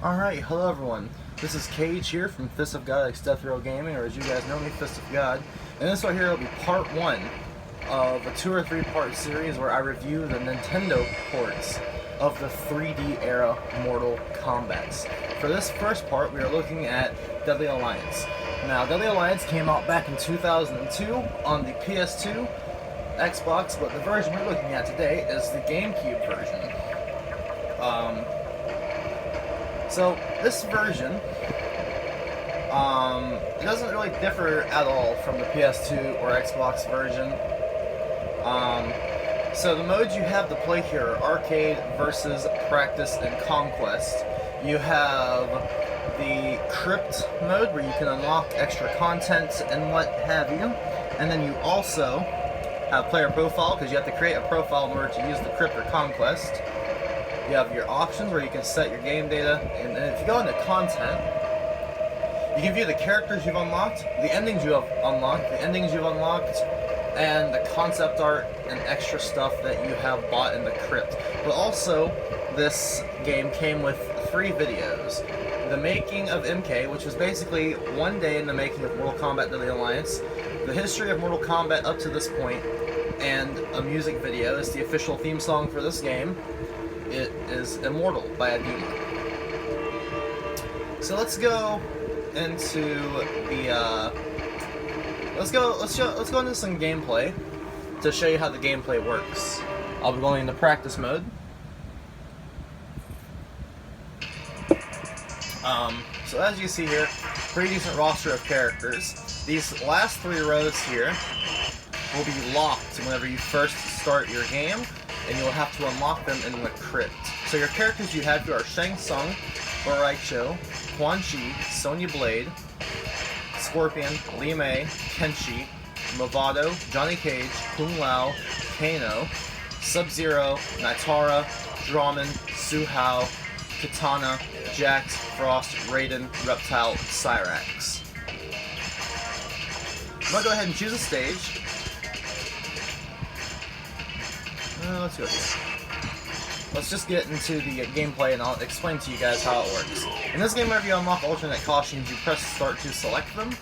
Alright, hello everyone. This is Cage here from Fist of God X Death Row Gaming, or as you guys know me, Fist of God. And this right here will be part 1 of a 2 or 3 part series where I review the Nintendo ports of the 3D era Mortal Kombats. For this first part, we are looking at Deadly Alliance. Now, Deadly Alliance came out back in 2002 on the PS2, Xbox, but the version we're looking at today is the GameCube version. So this version, it doesn't really differ at all from the PS2 or Xbox version. So the modes you have to play here are Arcade, Versus, Practice, and Conquest. You have the Crypt mode where you can unlock extra content and what have you. And then you also have Player Profile, because you have to create a profile in order to use the Crypt or Conquest. You have your options where you can set your game data, and then if you go into content, you can view the characters you've unlocked, the endings you have unlocked, and the concept art and extra stuff that you have bought in the Crypt. But also, this game came with 3 videos. The making of MK, which was basically 1 day in the making of Mortal Kombat Deadly Alliance, the history of Mortal Kombat up to this point, and a music video is the official theme song for this game. It is Immortal by Aduma. So let's go into the let's go into some gameplay to show you how the gameplay works. I'll be going into practice mode. So as you see here, pretty decent roster of characters. These last 3 rows here will be locked whenever you first start your game, and you'll have to unlock them in the Crypt. So your characters you have here are Shang Tsung, Baraicho, Quan Chi, Sonya Blade, Scorpion, Li Mei, Kenshi, Movado, Johnny Cage, Kung Lao, Kano, Sub-Zero, Nitara, Drawman, Suhao, Katana, Jax, Frost, Raiden, Reptile, Cyrax. I'm gonna go ahead and choose a stage. Let's go here. Let's just get into the gameplay and I'll explain to you guys how it works. In this game, whenever you unlock alternate costumes, you press start to select them.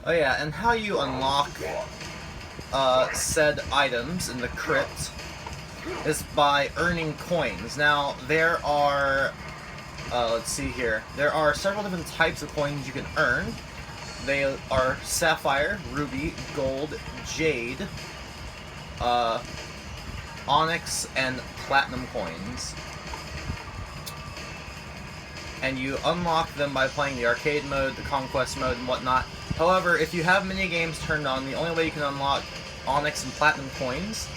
Oh yeah, and how you unlock said items in the Crypt is by earning coins. Now, there are, let's see here, there are several different types of coins you can earn. They are Sapphire, Ruby, Gold, Jade, Onyx, and Platinum coins. And you unlock them by playing the Arcade mode, the Conquest mode, and whatnot. However, if you have mini-games turned on, the only way you can unlock Onyx and Platinum coins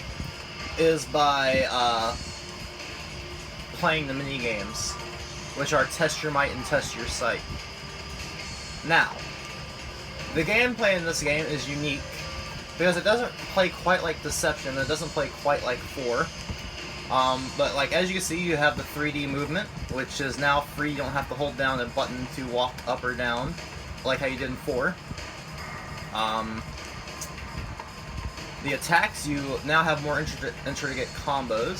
is by playing the mini-games, which are Test Your Might and Test Your Sight. Now, the gameplay in this game is unique because it doesn't play quite like Deception, it doesn't play quite like 4. But like as you can see, you have the 3D movement, which is now free. You don't have to hold down a button to walk up or down, like how you did in 4. The attacks, you now have more intricate combos,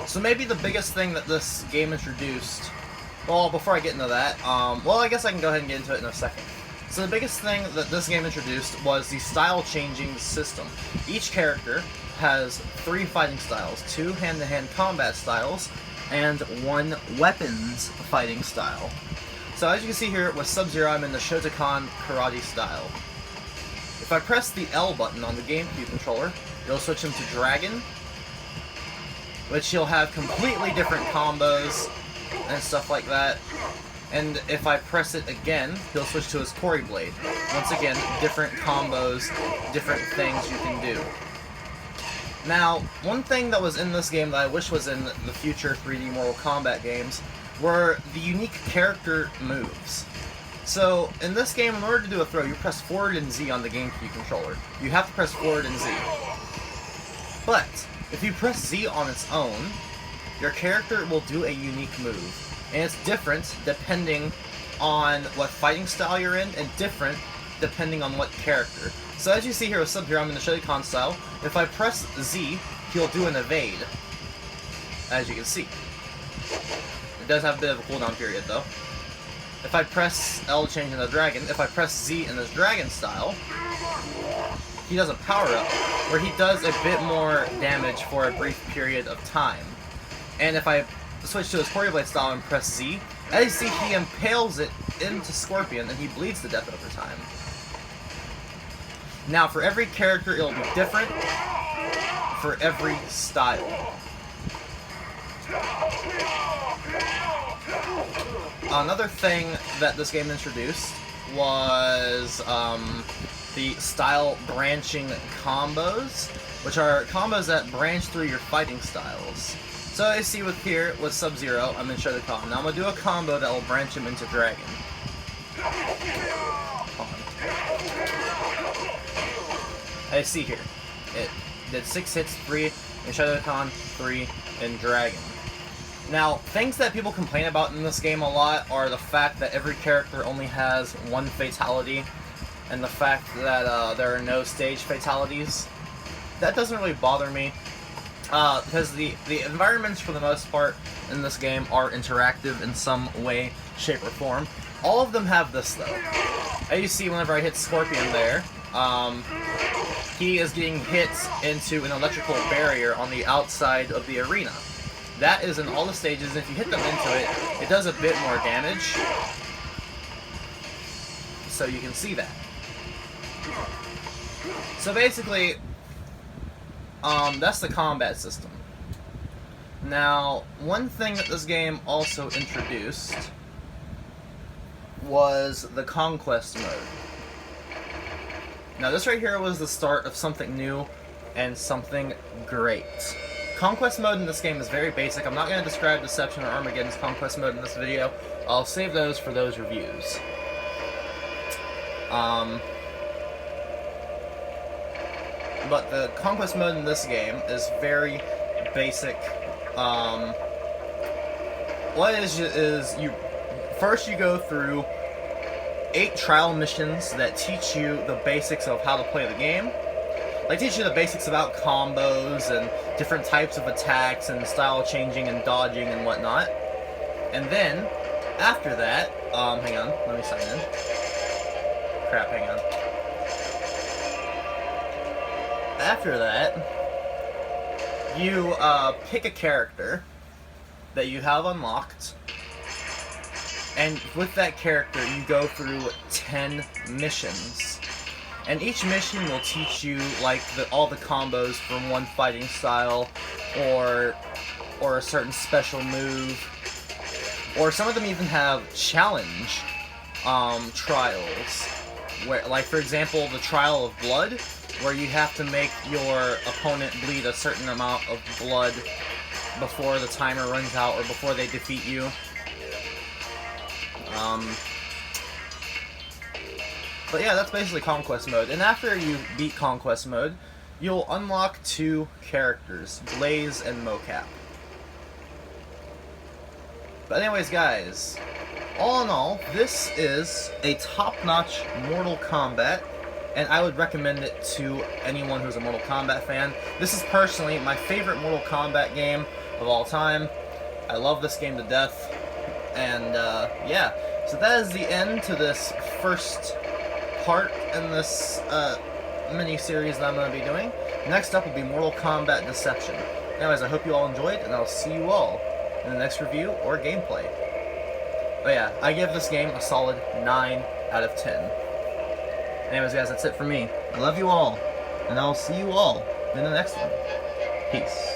so maybe the biggest thing that this game introduced. Well, before I get into that, well, I guess I can go ahead and get into it in a second. So the biggest thing that this game introduced was the style-changing system. Each character has 3 fighting styles, 2 hand-to-hand combat styles, and 1 weapons fighting style. So as you can see here, with Sub-Zero, I'm in the Shotokan Karate style. If I press the L button on the GameCube controller, it'll switch him to Dragon, which he'll have completely different combos and stuff like that. And if I press it again, he'll switch to his Kori Blade. Once again, different combos, different things you can do. Now, one thing that was in this game that I wish was in the future 3D Mortal Kombat games were the unique character moves. So, in this game, in order to do a throw, you press forward and Z on the GameCube controller. You have to press forward and Z. But, if you press Z on its own, your character will do a unique move. And it's different depending on what fighting style you're in, and different depending on what character. So as you see here with Sub-Zero, I'm in the Shoryuken style. If I press Z, he'll do an evade, as you can see. It does have a bit of a cooldown period, though. If I press L to change into Dragon, if I press Z in this Dragon style, he does a power-up, where he does a bit more damage for a brief period of time. And if I switch to his Quarry Blade style and press Z, as you see, he impales it into Scorpion, and he bleeds to death over time. Now, for every character, it'll be different for every style. Another thing that this game introduced was the style branching combos, which are combos that branch through your fighting styles. So as you see with Sub-Zero, I'm in Shoryuken. Now I'm going to do a combo that will branch him into Dragon. As you see here, it did 6 hits, 3 in Shoryuken, 3 in Dragon. Now, things that people complain about in this game a lot are the fact that every character only has one fatality, and the fact that there are no stage fatalities. That doesn't really bother me, because the environments, for the most part, in this game are interactive in some way, shape, or form. All of them have this, though. As you see, whenever I hit Scorpion there, he is getting hit into an electrical barrier on the outside of the arena. That is in all the stages, and if you hit them into it, it does a bit more damage. So you can see that. So basically, that's the combat system. Now, one thing that this game also introduced was the Conquest mode. Now, this right here was the start of something new and something great. Conquest mode in this game is very basic. I'm not going to describe Deception or Armageddon's Conquest mode in this video. I'll save those for those reviews. But the Conquest mode in this game is very basic. What it is you first you go through 8 trial missions that teach you the basics of how to play the game. They teach you the basics about combos and different types of attacks and style changing and dodging and whatnot. And then, after that, hang on, let me sign in. Crap, hang on. After that, you pick a character that you have unlocked, and with that character you go through 10 missions. And each mission will teach you like all the combos from one fighting style, or a certain special move, or some of them even have challenge trials, where, like for example, the Trial of Blood, where you have to make your opponent bleed a certain amount of blood before the timer runs out or before they defeat you. But yeah, that's basically Conquest mode. And after you beat Conquest mode, you'll unlock 2 characters, Blaze and Mocap. But anyways, guys, all in all, this is a top-notch Mortal Kombat, and I would recommend it to anyone who's a Mortal Kombat fan. This is personally my favorite Mortal Kombat game of all time. I love this game to death, and yeah. So that is the end to this first part in this mini-series that I'm going to be doing. Next up will be Mortal Kombat Deception. Anyways, I hope you all enjoyed, and I'll see you all in the next review or gameplay. But yeah, I give this game a solid 9 out of 10. Anyways, guys, that's it for me. I love you all, and I'll see you all in the next one. Peace.